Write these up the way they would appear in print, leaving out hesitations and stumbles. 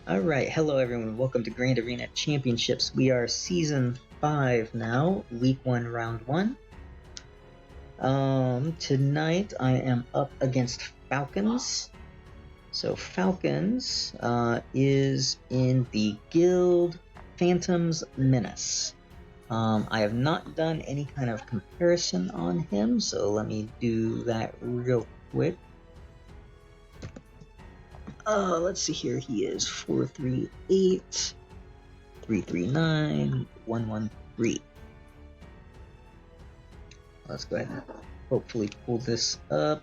Alright, hello everyone, welcome to Grand Arena Championships. We are Season 5 now, Week 1, Round 1. Tonight I am up against Falcons. So Falcons is in the Guild Phantom's Menace. I have not done any kind of comparison on him, so let me do that real quick. Let's see here. He is 438, 339, 113. Let's go ahead and hopefully pull this up.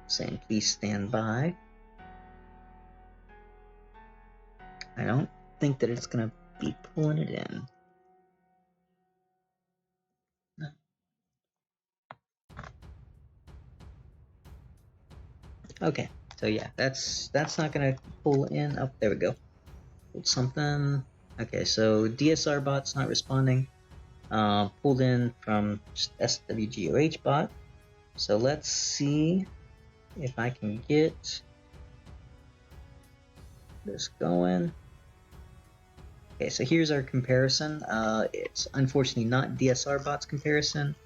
Saying please stand by. I don't think that it's gonna be pulling it in. Okay, so yeah, that's not gonna pull in. Oh, there we go. Pulled something. Okay, so DSR bot's not responding. Pulled in from SWGOH bot. So let's see if I can get this going. Okay, so here's our comparison. It's unfortunately not DSR bot's comparison,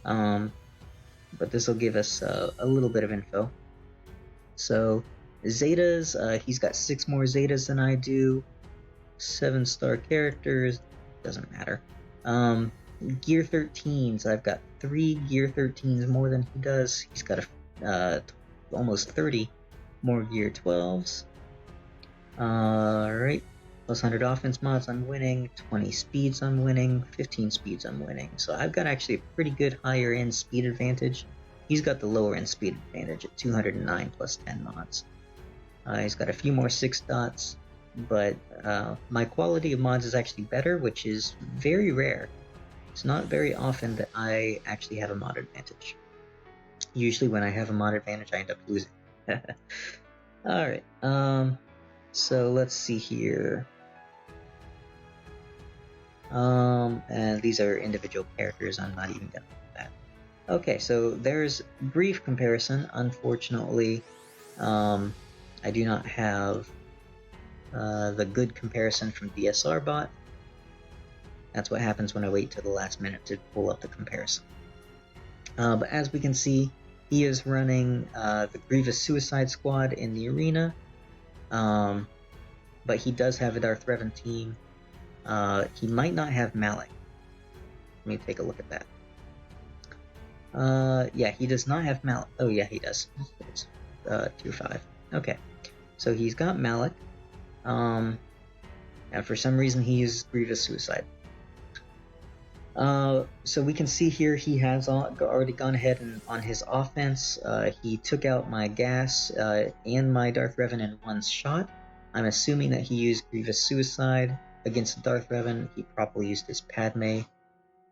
but this will give us a little bit of info. So Zetas, he's got 6 more Zetas than I do. 7-star characters, doesn't matter. Gear 13s, I've got 3 Gear 13s more than he does. He's got almost 30 more Gear 12s. Alright, plus 100 offense mods I'm winning, 20 speeds I'm winning, 15 speeds I'm winning. So I've got actually a pretty good higher end speed advantage. He's got the lower end speed advantage at 209 plus 10 mods. He's got a few more 6 dots, but my quality of mods is actually better, which is very rare. It's not very often that I actually have a mod advantage. Usually when I have a mod advantage, I end up losing. Alright, so let's see here. And these are individual characters, I'm not even gonna do that. Okay, so there's brief comparison. Unfortunately, I do not have the good comparison from DSR bot. That's what happens when I wait till the last minute to pull up the comparison. But as we can see, he is running the Grievous Suicide Squad in the arena. But he does have a Darth Revan team. He might not have Malik. Let me take a look at that. Yeah, he does not have Malik. Oh yeah, he does. It's tier 5. Okay, so he's got Malik. And for some reason he uses Grievous Suicide. So we can see here he has already gone ahead and on his offense. He took out my gas and my Darth Revan in one shot. I'm assuming that he used Grievous Suicide against Darth Revan. He probably used his Padme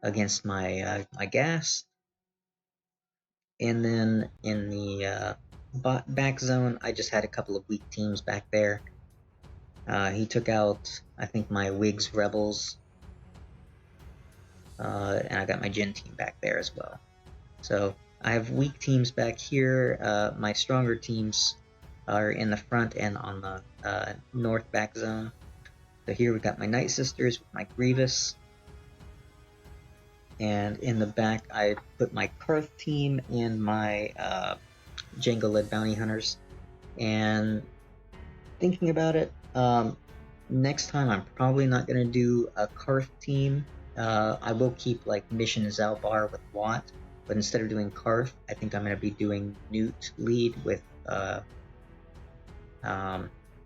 against my my gas. And then in the back zone, I just had a couple of weak teams back there. He took out, I think, my Whigs Rebels. And I got my Jin team back there as well. So I have weak teams back here. My stronger teams are in the front and on the north back zone. So here we got my Night Sisters with my Grievous. And in the back I put my Carth team and my Jango-led bounty hunters. And thinking about it, next time I'm probably not going to do a Carth team. I will keep like Mission Zalbar with Watt, but instead of doing Carth, I think I'm going to be doing Nute lead with Count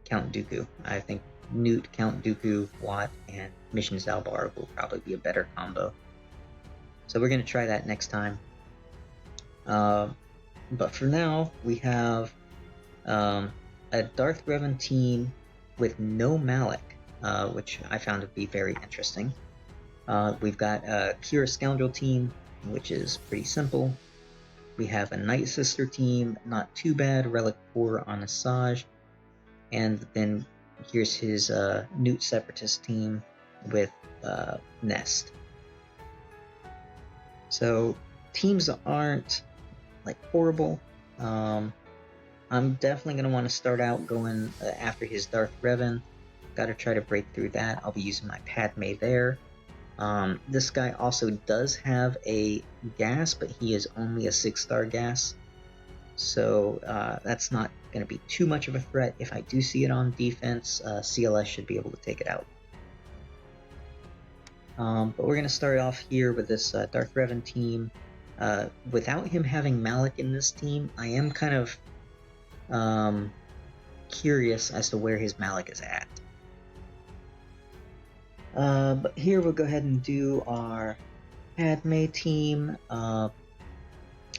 Dooku. I think Nute, Count Dooku, Watt, and Mission Zalbar will probably be a better combo. So we're going to try that next time. But for now, we have a Darth Revan team with no Malik, which I found to be very interesting. We've got a Qira Scoundrel team, which is pretty simple. We have a Night Sister team, not too bad, Relic 4 on Asajj. And then here's his Nute Separatist team with Nest. So teams aren't like horrible. I'm definitely going to want to start out going after his Darth Revan. Got to try to break through that. I'll be using my Padme there. This guy also does have a gas, but he is only a 6-star gas. So that's not going to be too much of a threat. If I do see it on defense, CLS should be able to take it out. But we're going to start off here with this Darth Revan team. Without him having Malak in this team, I am kind of curious as to where his Malak is at. But here we'll go ahead and do our Padme team.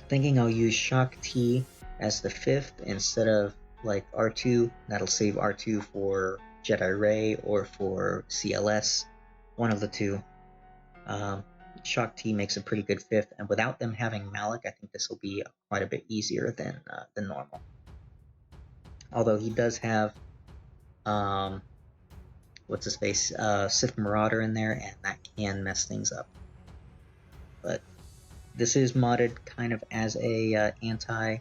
Thinking I'll use Shock T as the 5th instead of like R2. That'll save R2 for Jedi Ray or for CLS, one of the two. Shock T makes a pretty good 5th, and without them having Malak, I think this will be quite a bit easier than normal. Although he does have what's his face, Sith Marauder in there, and that can mess things up. But this is modded kind of as a anti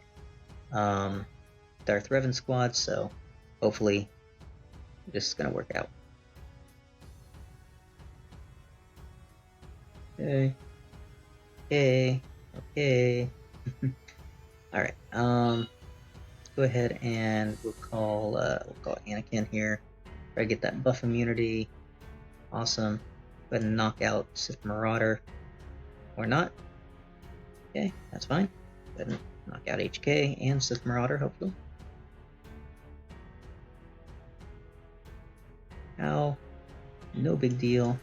Darth Revan squad, so hopefully this is gonna work out. Okay. Alright, let's go ahead and we'll call Anakin here. Try to get that buff immunity. Awesome. Go ahead and knock out Sith Marauder. Or not. Okay, that's fine. Go ahead and knock out HK and Sith Marauder, hopefully. Ow. No big deal.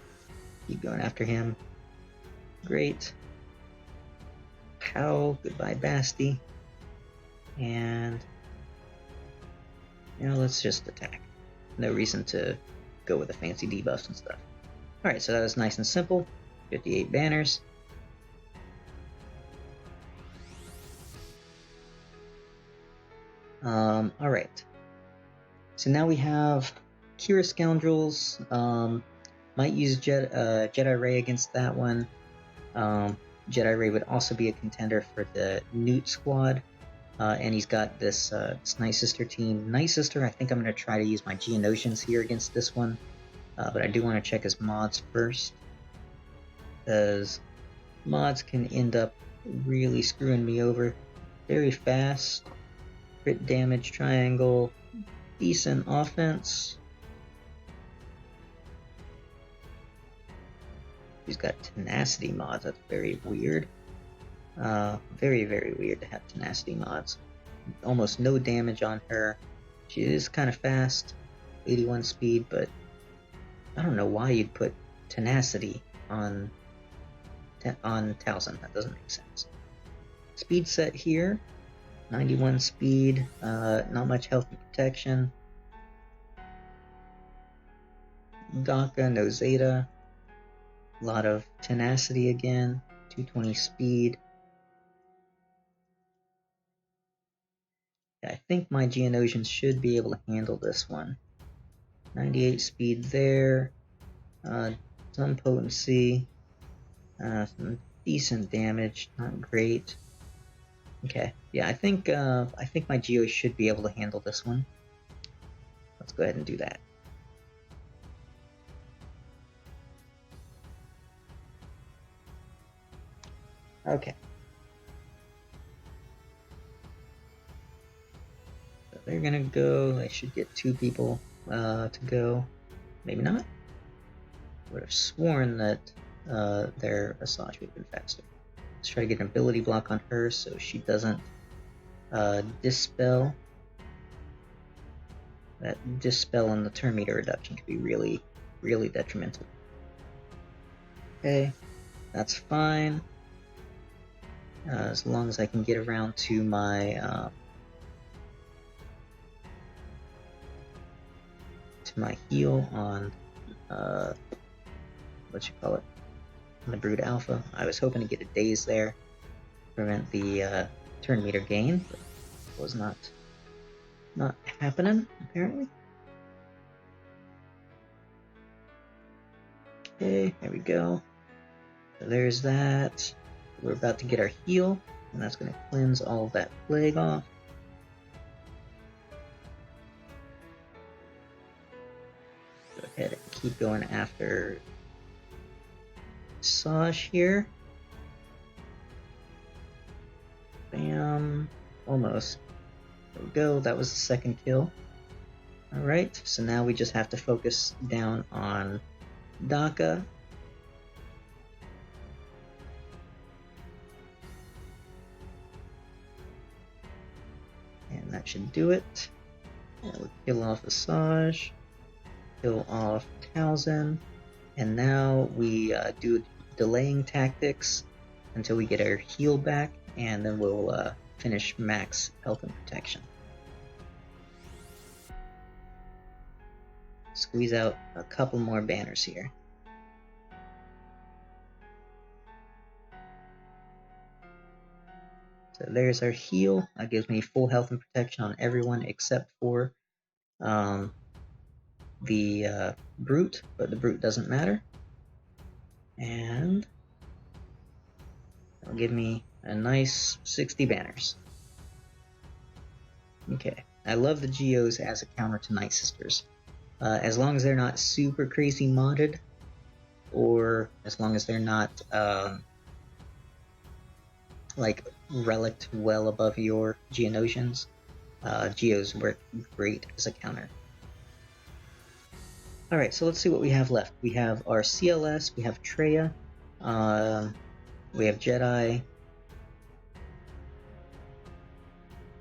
Keep going after him. Great. Pow. Goodbye, Basti. And let's just attack. No reason to go with the fancy debuffs and stuff. Alright, so that was nice and simple. 58 banners. Alright. So now we have Qira Scoundrels. Might use Jedi Ray against that one. Jedi Ray would also be a contender for the Nute squad. And he's got this Night Sister team. Night Sister, I think I'm going to try to use my Geonosians here against this one. But I do want to check his mods first. Because mods can end up really screwing me over. Very fast. Crit damage triangle. Decent offense. He's got tenacity mods. That's very weird. Very, very weird to have tenacity mods. Almost no damage on her. She is kind of fast, 81 speed, but I don't know why you'd put tenacity on Towson. That doesn't make sense. Speed set here, 91 speed, not much health and protection. Gaka, no Zeta. A lot of tenacity again, 220 speed. I think my Geonosians should be able to handle this one. 98 speed there, some potency, some decent damage, not great. Okay, yeah, I think my Geos should be able to handle this one. Let's go ahead and do that. Okay. So they're gonna go. I should get 2 people to go. Maybe not. Would have sworn that their Asajj would have been faster. Let's try to get an ability block on her so she doesn't dispel. That dispel and the turn meter reduction could be really, really detrimental. Okay, that's fine. As long as I can get around to my heal on on the Brood Alpha. I was hoping to get a daze there, prevent the turn meter gain, but it was not happening apparently. Okay, there we go. So there's that. We're about to get our heal, and that's going to cleanse all of that plague off. keep going after SWGOH here. Bam. Almost. There we go. That was the second kill. Alright, so now we just have to focus down on Daka. And that should do it. And we'll kill off the SWGOH, kill off Towson, and now we do delaying tactics until we get our heal back, and then we'll finish max health and protection. Squeeze out a couple more banners here. So there's our heal. That gives me full health and protection on everyone except for the brute, but the brute doesn't matter. And that'll give me a nice 60 banners. Okay, I love the Geos as a counter to Night Sisters. As long as they're not super crazy modded, or as long as they're not like relicked well above your Geonosians, Geos work great as a counter. Alright, so let's see what we have left. We have our CLS, we have Traya, we have Jedi,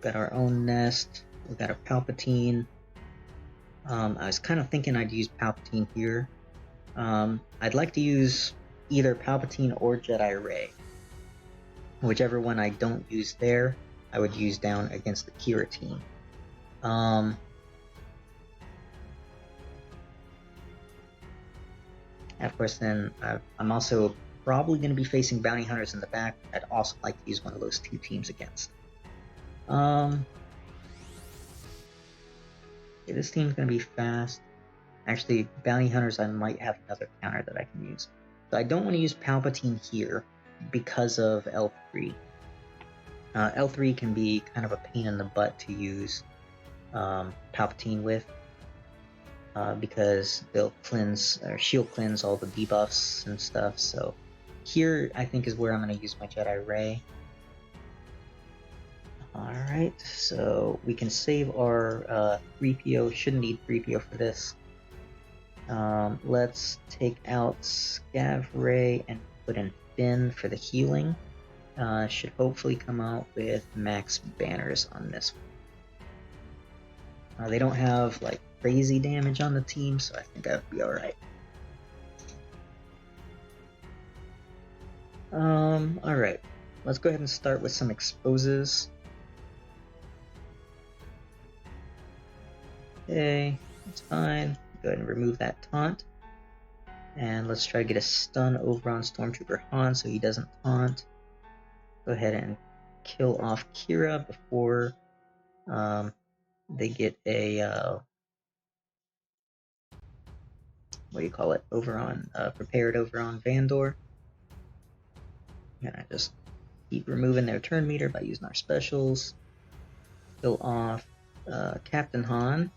got our own nest, we got our Palpatine. I was kind of thinking I'd use Palpatine here. I'd like to use either Palpatine or Jedi Rey. Whichever one I don't use there, I would use down against the Qira team. Of course, then I'm also probably going to be facing bounty hunters in the back. I'd also like to use one of those two teams against. Okay, this team's going to be fast. Actually, bounty hunters, I might have another counter that I can use. So I don't want to use Palpatine here because of L3. L3 can be kind of a pain in the butt to use Palpatine with. Because they'll cleanse or shield cleanse all the debuffs and stuff. So here I think is where I'm going to use my Jedi Rey. Alright, so we can save our 3PO. Shouldn't need 3PO for this. Let's take out Scav Rey and put in Finn for the healing. Should hopefully come out with max banners on this one. They don't have like crazy damage on the team, so I think that would be alright. Alright. Let's go ahead and start with some exposes. Okay, that's fine. Go ahead and remove that taunt. And let's try to get a stun over on Stormtrooper Han so he doesn't taunt. Go ahead and kill off Qira before they get a what do you call it, over on, prepared over on Vandor. And I just keep removing their turn meter by using our specials. Kill off Captain Han.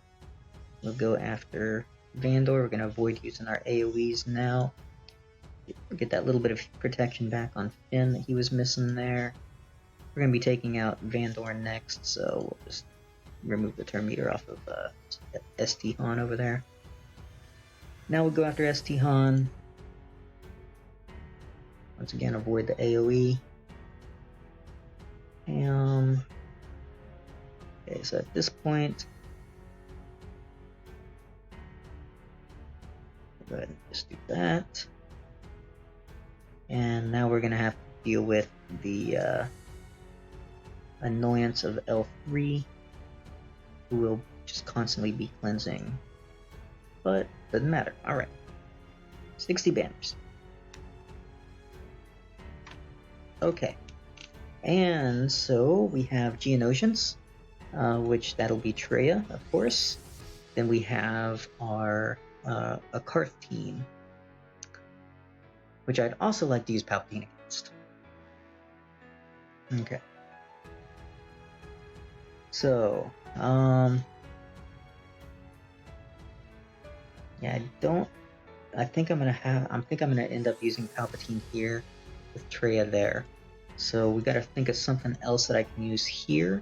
We'll go after Vandor. We're going to avoid using our AoEs now. Get that little bit of protection back on Finn that he was missing there. We're going to be taking out Vandor next, so we'll just remove the turn meter off of ST Han over there. Now we'll go after ST Han. Once again, avoid the AoE. Okay, so at this point, go ahead and just do that. And now we're going to have to deal with the annoyance of L3, who will just constantly be cleansing. But doesn't matter. Alright. 60 banners. Okay. And so we have Geonosians, which that'll be Traya, of course. Then we have our a Carth team, which I'd also like to use Palpatine against. Okay. So, yeah, I don't I think I'm gonna end up using Palpatine here with Traya there. So we gotta think of something else that I can use here.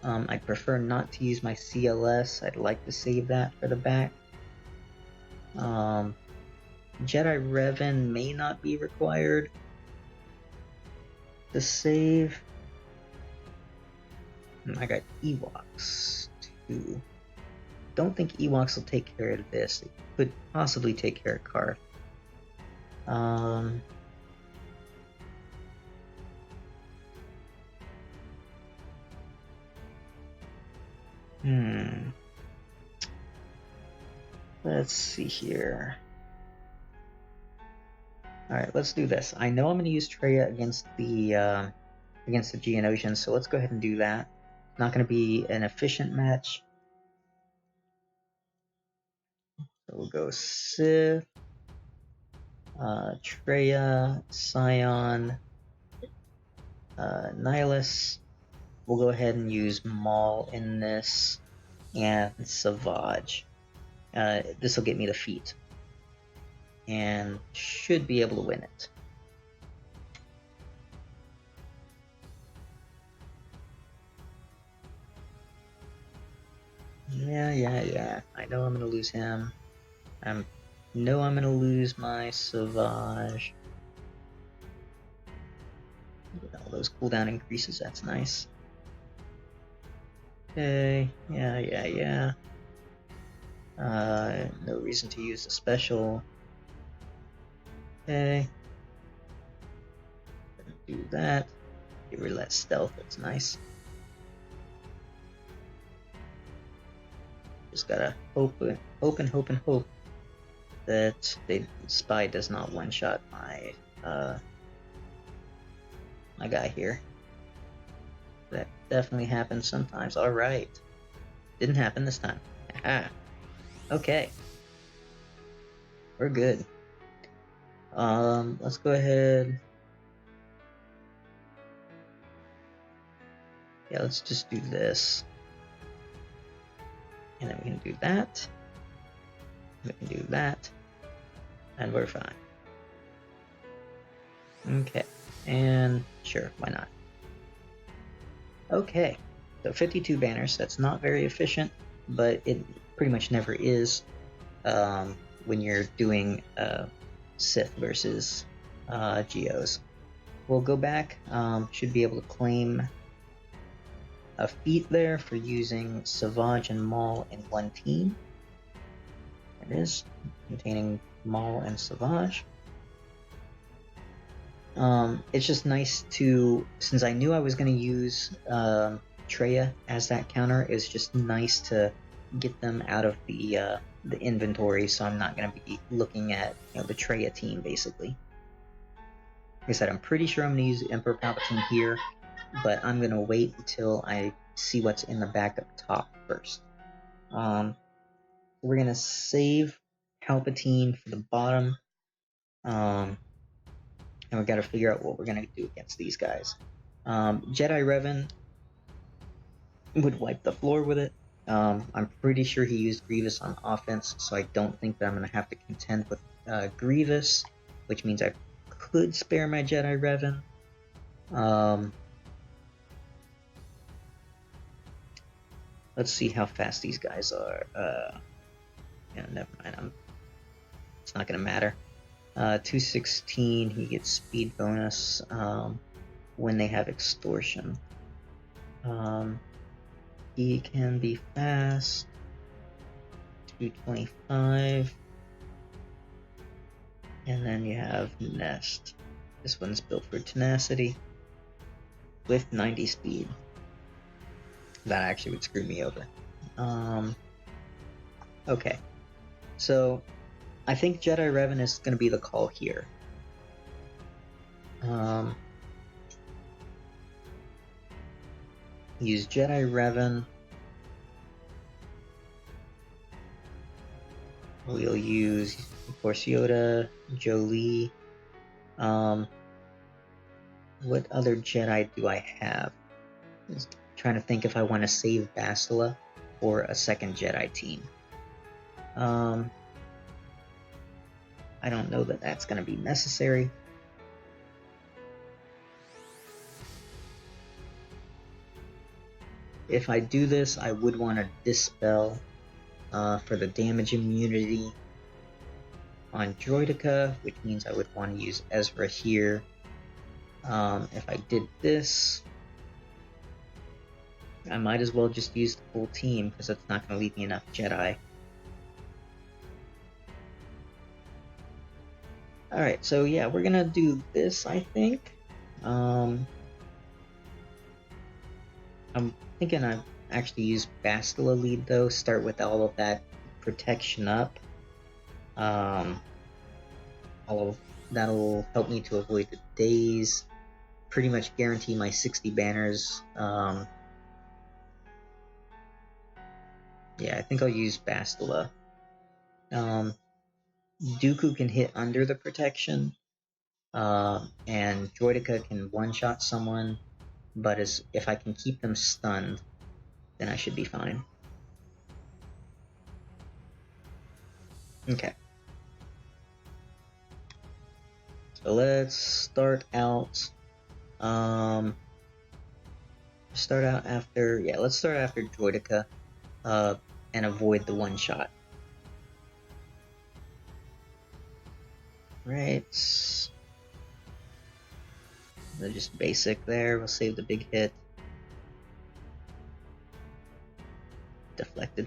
I'd prefer not to use my CLS. I'd like to save that for the back. Jedi Revan may not be required to save. I got Ewoks too. Don't think Ewoks will take care of this. It could possibly take care of Carth. Let's see here. Alright, let's do this. I know I'm going to use Traya against the Geonosians, so let's go ahead and do that. Not going to be an efficient match. So we'll go Sith, Traya, Scion, Nihilus. We'll go ahead and use Maul in this, and Savage. This will get me the feat, and should be able to win it. Yeah. I know I'm gonna lose him. I know I'm gonna lose my Savage. All those cooldown increases, that's nice. Okay, yeah. No reason to use the special. Okay. Do that. Give her less stealth, that's nice. Just gotta hope that the spy does not one-shot my my guy here. That definitely happens sometimes. Alright. Didn't happen this time. Aha. Okay. We're good. Let's go ahead. Yeah, let's just do this. And then we can do that. We can do that. And we're fine. Okay. And sure, why not? Okay. So 52 banners. That's not very efficient, but it pretty much never is when you're doing Sith versus Geos. We'll go back. Should be able to claim a feat there for using Savage and Maul in one team. There it is, containing Maul and Savage. It's just nice to, since I knew I was going to use Traya as that counter, it's just nice to get them out of the inventory, so I'm not going to be looking at the Traya team basically. Like I said, I'm pretty sure I'm going to use Emperor Palpatine here, but I'm going to wait until I see what's in the back up top first. We're going to save Palpatine for the bottom, and we've got to figure out what we're going to do against these guys. Jedi Revan would wipe the floor with it. I'm pretty sure he used Grievous on offense, so I don't think that I'm going to have to contend with Grievous, which means I could spare my Jedi Revan. Let's see how fast these guys are. Never mind. It's not going to matter. 216, he gets speed bonus when they have extortion. He can be fast. 225. And then you have Nest. This one's built for tenacity with 90 speed. That actually would screw me over. Okay. So I think Jedi Revan is going to be the call here. Use Jedi Revan. We'll use, of course, Yoda, Jolie. What other Jedi do I have? Just trying to think if I want to save Bastila or a second Jedi team. I don't know that that's going to be necessary. If I do this, I would want to dispel for the damage immunity on Droidica, which means I would want to use Ezra here. If I did this, I might as well just use the full team, because that's not going to leave me enough Jedi. Alright, so yeah, we're going to do this, I think. I'm thinking I've actually used Bastila lead, though. Start with all of that protection up. That'll help me to avoid the days. Pretty much guarantee my 60 banners. Yeah, I think I'll use Bastila. Dooku can hit under the protection, and Droidica can one-shot someone, but if I can keep them stunned, then I should be fine. Okay. So let's start out. Let's start after Droidica, and avoid the one-shot. Right. They're just basic there. We'll save the big hit. Deflected.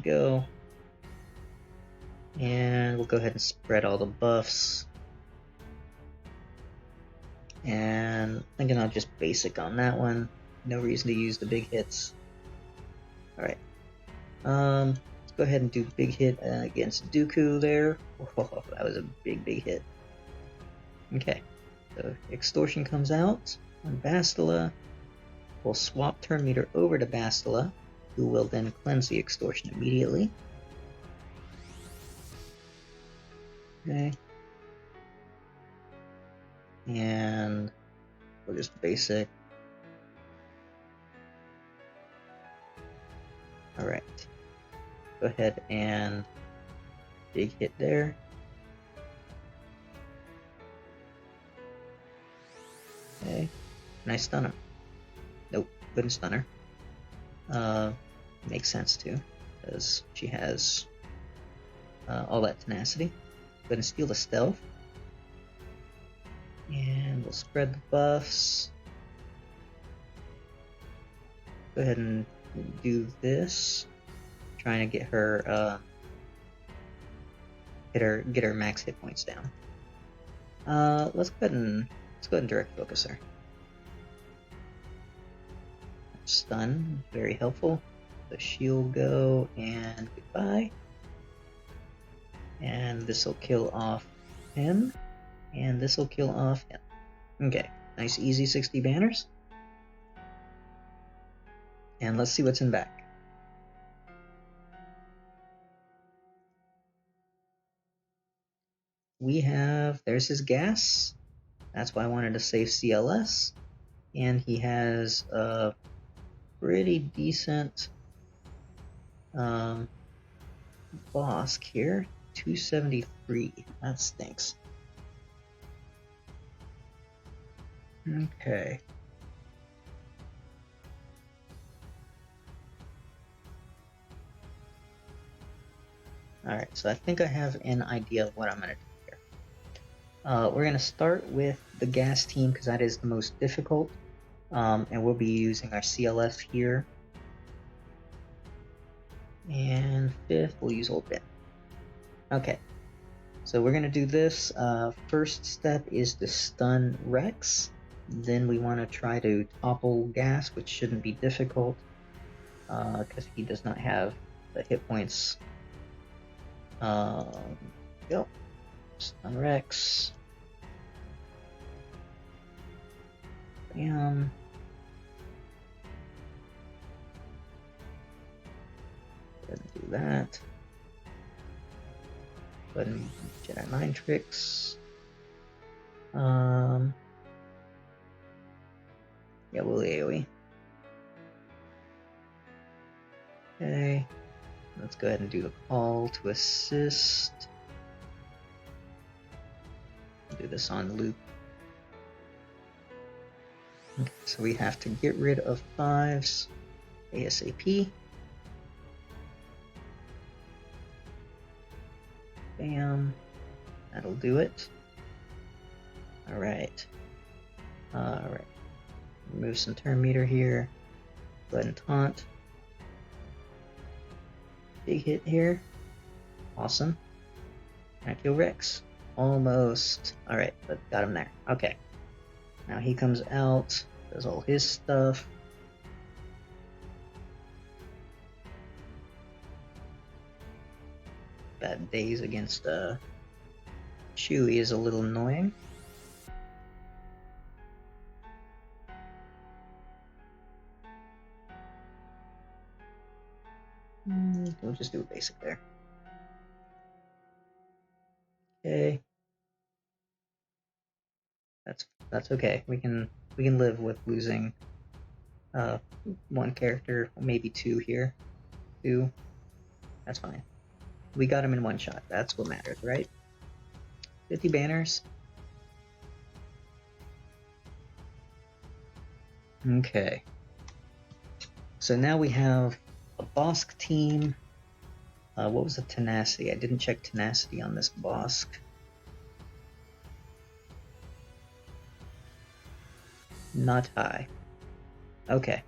Go. And we'll go ahead and spread all the buffs. And I'm thinking I'll just basic on that one. No reason to use the big hits. Alright. Let's go ahead and do big hit against Dooku there. Oh, that was a big hit. Okay. So Extortion comes out on Bastila. We'll swap turn meter over to Bastila, who will then cleanse the Extortion immediately. Okay. And we'll just basic. Alright. Go ahead and big hit there. Okay. Can I stun her? Nope, couldn't stun her. Makes sense too, because she has all that tenacity. Go ahead and steal the stealth. And we'll spread the buffs. Go ahead and do this. Trying to get her get her max hit points down. Let's go ahead and direct focus her. Stun, very helpful. The shield go and goodbye. And this will kill off him. And this will kill off him. Okay, nice easy 60 banners. And let's see what's in back. There's his gas. That's why I wanted to save CLS. And he has a pretty decent Bosk here. 273. That stinks. Okay. Alright, so I think I have an idea of what I'm going to do here. We're going to start with the gas team because that is the most difficult. And we'll be using our CLS here. And fifth, we'll use Old Ben. Okay, so we're going to do this. First step is to stun Rex. Then we want to try to topple Gas, which shouldn't be difficult because he does not have the hit points. Go. Stun Rex. Bam. Go ahead and do that. Go ahead and Jedi Mind Tricks. Yeah, we'll AoE. Okay. Let's go ahead and do the call to assist. Do this on loop. Okay, so we have to get rid of 5s ASAP. Bam. That'll do it. Alright. Alright. Remove some turn meter here. Go ahead and taunt. Big hit here. Awesome. Can I kill Rex? Almost. Alright, but got him there. Okay. Now he comes out, does all his stuff. Bad days against Chewie is a little annoying. We'll just do a basic there. Okay. That's okay. We can live with losing one character, maybe 2 here. 2. That's fine. We got him in one shot. That's what matters, right? 50 banners. Okay. So now we have a Bosk team. What was the tenacity? I didn't check tenacity on this Bosk. Not high. Okay.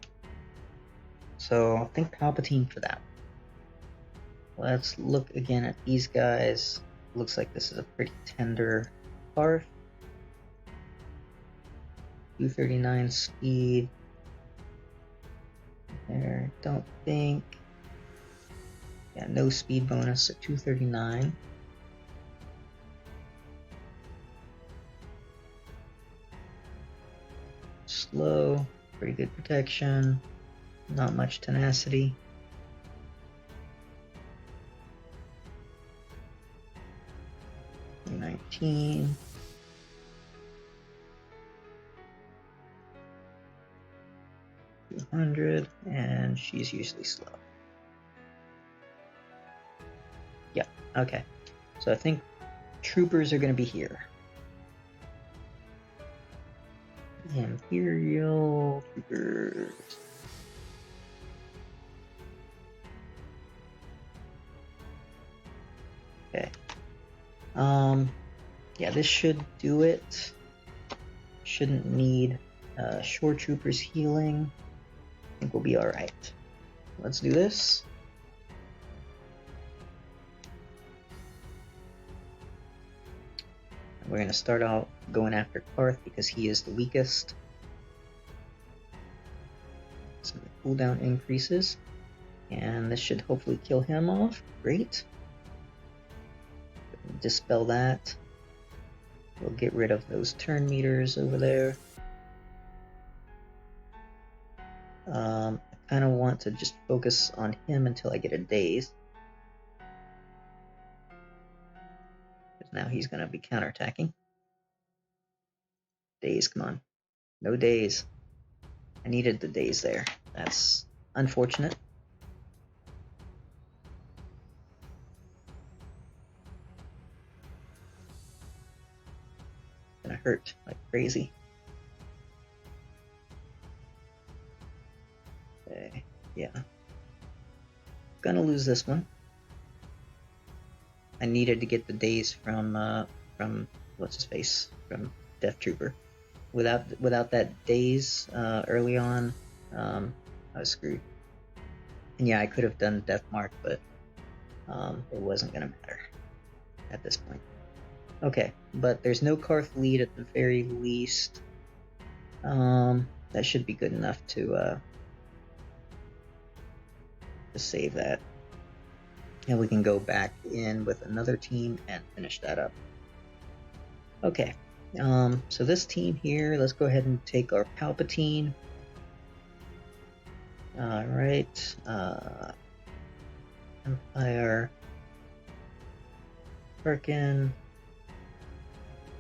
So I think Palpatine for that. Let's look again at these guys. Looks like this is a pretty tender Carth. 239 speed. There, don't think. Yeah, no speed bonus at 239. Slow, pretty good protection, not much tenacity. $19. $200, and she's usually slow. Yeah, okay. So I think troopers are going to be here. Imperial troopers. Okay. Yeah, this should do it. Shouldn't need shore troopers healing. I think we'll be alright. Let's do this. We're going to start out going after Carth because he is the weakest. Some cooldown increases. And this should hopefully kill him off. Great. Dispel that. We'll get rid of those turn meters over there. I kind of want to just focus on him until I get a daze. Because now he's going to be counterattacking. Daze, come on. No daze. I needed the daze there. That's unfortunate. Gonna hurt like crazy. Okay, yeah. Gonna lose this one. I needed to get the daze from what's his face, from Death Trooper. Without that daze early on, I was screwed. And yeah, I could have done Death Mark, but it wasn't gonna matter at this point. Okay, but there's no Carth lead at the very least. That should be good enough to save that. And we can go back in with another team and finish that up. Okay, so this team here, let's go ahead and take our Palpatine. Alright, Empire, Perkin.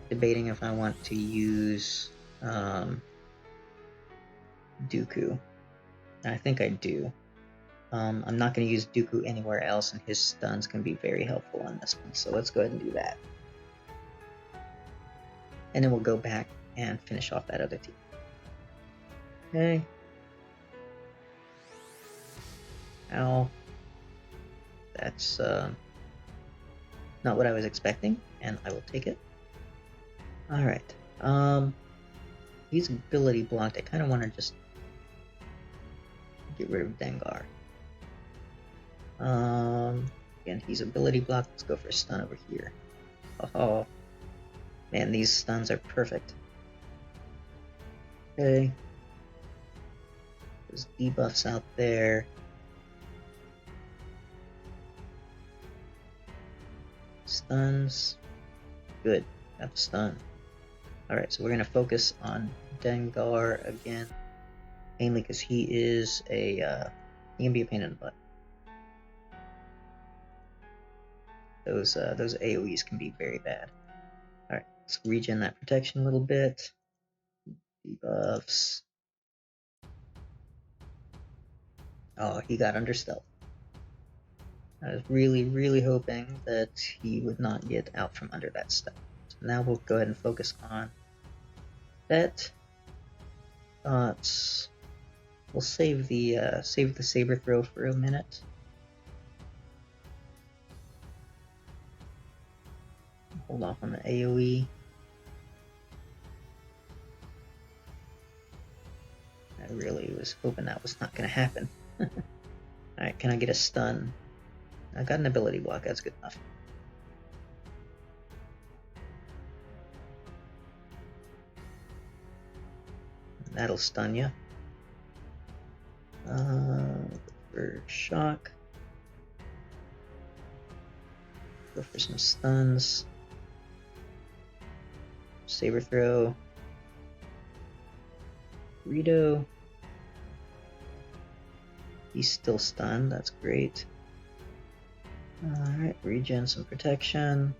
Debating if I want to use Dooku. I think I do. I'm not going to use Dooku anywhere else, and his stuns can be very helpful on this one. So let's go ahead and do that. And then we'll go back and finish off that other team. Okay. Ow. That's not what I was expecting, and I will take it. Alright. He's ability blocked. I kind of want to just get rid of Dengar. Again, he's ability blocked. Let's go for a stun over here. Oh, man, these stuns are perfect. Okay. There's debuffs out there. Stuns. Good. Got the stun. Alright, so we're going to focus on Dengar again. Mainly because he is he can be a pain in the butt. Those AoEs can be very bad. Alright, let's regen that protection a little bit. Debuffs. Oh, he got under stealth. I was really hoping that he would not get out from under that stealth. So now we'll go ahead and focus on that. We'll save the saber throw for a minute. Hold off on the AoE. I really was hoping that was not going to happen. Alright, can I get a stun? I got an ability block, that's good enough. That'll stun you. For shock. Go for some stuns. Saber throw. Rito. He's still stunned, that's great. Alright, regen some protection.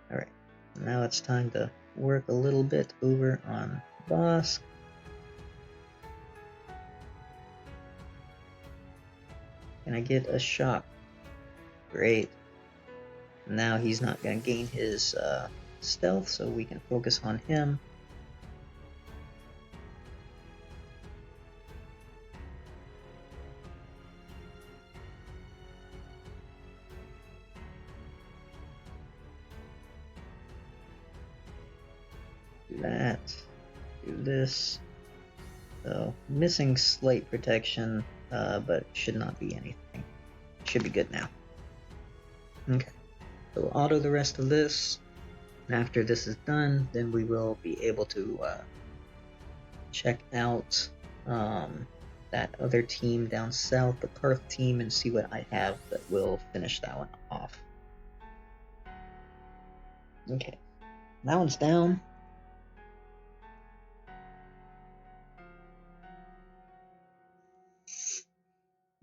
Alright, now it's time to work a little bit over on Boss. Can I get a shock? Great. Now he's not going to gain his stealth, so we can focus on him. Do that. Do this. So, missing slight protection, but should not be anything. Should be good now. Okay. So we'll auto the rest of this. And after this is done, then we will be able to check out that other team down south, the Carth team, and see what I have that will finish that one off. Okay, that one's down.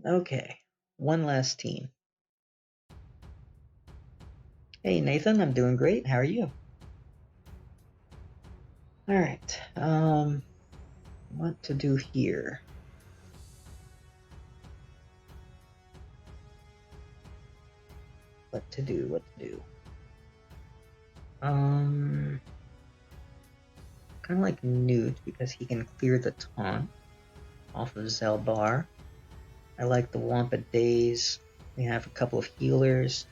Okay, one last team. Hey Nathan, I'm doing great. How are you? Alright, what to do here? What to do? Kind of like Nute, because he can clear the taunt off of Zelbar. I like the Wampa Days. We have a couple of healers.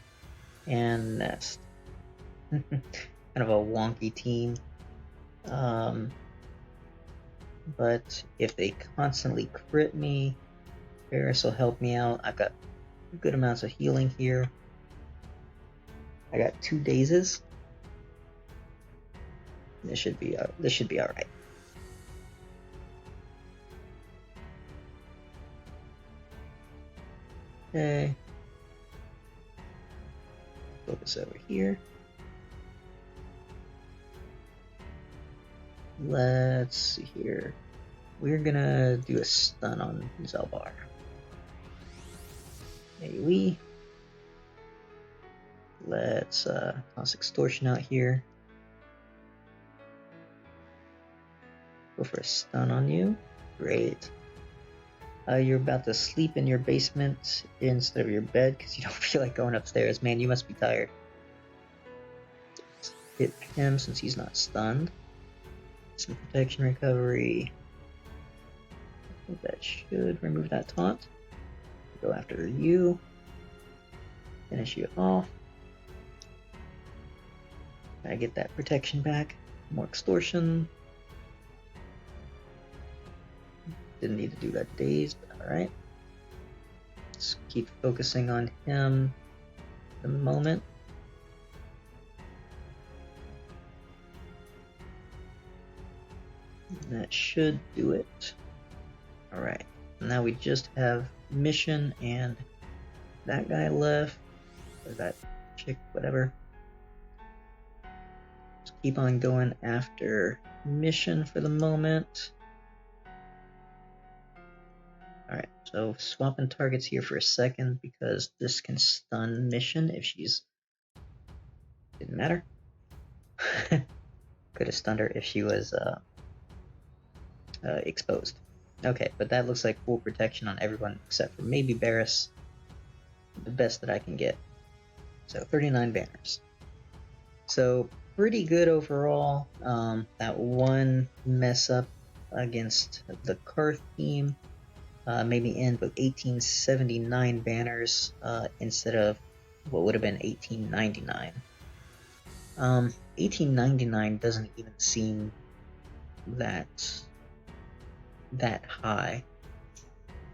And Nest. Kind of a wonky team. But if they constantly crit me, Varys will help me out. I've got good amounts of healing here. I got 2 dazes. This should be all right. Okay. Focus over here. Let's see here. We're gonna do a stun on Zelbar. AoE. Let's toss Extortion out here. Go for a stun on you. Great. You're about to sleep in your basement instead of your bed because you don't feel like going upstairs. Man, you must be tired. Let's hit him since he's not stunned. Some protection recovery. I think that should remove that taunt. Go after you. Finish you off. Gotta get that protection back. More extortion. Didn't need to do that daze, but alright. Let's keep focusing on him at the moment. And that should do it. Alright, now we just have mission and that guy left. Or that chick, whatever. Let's keep on going after mission for the moment. Alright, so swapping targets here for a second because this can stun mission if she's... Didn't matter. Could have stunned her if she was exposed. Okay, but that looks like full protection on everyone except for maybe Barris. The best that I can get. So 39 banners. So pretty good overall. That one mess up against the Carth team made me end with 1879 banners instead of what would have been 1899. 1899 doesn't even seem that high.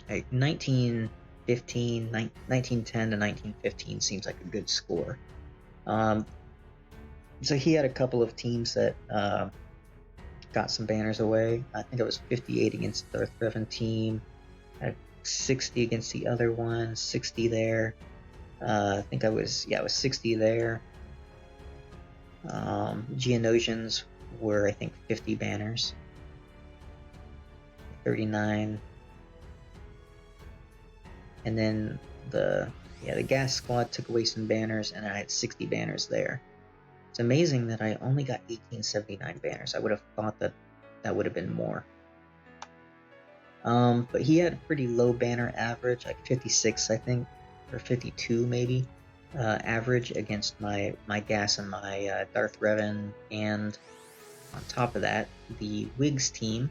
Like 1910 to 1915 seems like a good score. So he had a couple of teams that got some banners away. I think I was 58 against the Darth team. I had 60 against the other one, 60 there. I think I was 60 there. Geonosians were, I think, 50 banners. 39. And then the gas squad took away some banners, and I had 60 banners there. It's amazing that I only got 1879 banners. I would have thought that would have been more. But he had a pretty low banner average, like 56, I think, or 52 maybe, average against my gas and my Darth Revan, and on top of that, the Wigs team,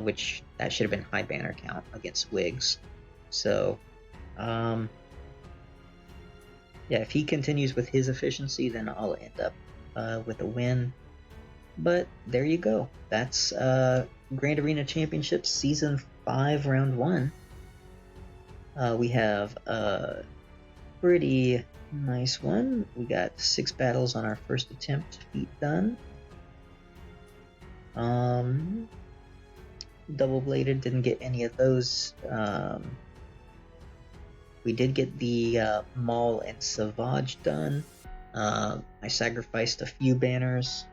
which that should have been high banner count against Wigs. So, yeah, if he continues with his efficiency, then I'll end up with a win. But there you go. That's Grand Arena Championships Season 5, Round 1. We have a pretty nice one. We got 6 battles on our first attempt, feat done. Double-bladed, didn't get any of those. We did get the Maul and Savage done. I sacrificed a few banners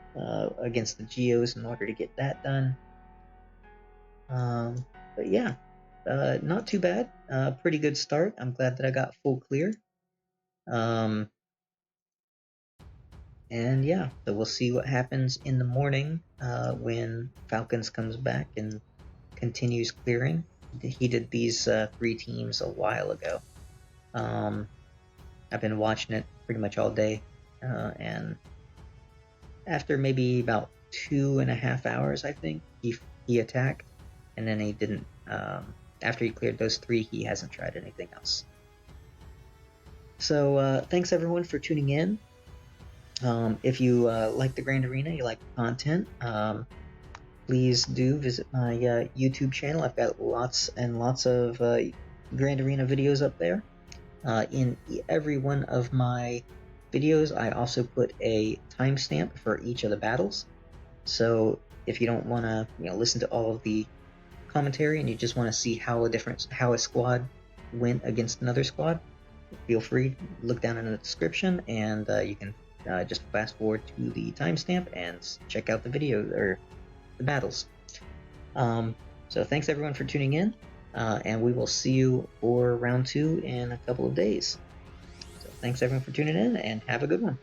against the Geos in order to get that done. But yeah, not too bad. Pretty good start. I'm glad that I got full clear. And yeah, so we'll see what happens in the morning when Falcons comes back and continues clearing. He did these 3 teams a while ago. I've been watching it pretty much all day, and after maybe about 2.5 hours, I think, he attacked, and then he didn't. After he cleared those 3, he hasn't tried anything else. So thanks everyone for tuning in. If you like the Grand Arena, you like the content, please do visit my YouTube channel. I've got lots and lots of Grand Arena videos up there. In every one of my videos, I also put a timestamp for each of the battles. So if you don't want to, listen to all of the commentary and you just want to see how a squad went against another squad, feel free to look down in the description, and you can just fast forward to the timestamp and check out the video or the battles. So thanks everyone for tuning in. And we will see you for round 2 in a couple of days. So Thanks everyone for tuning in, and have a good one.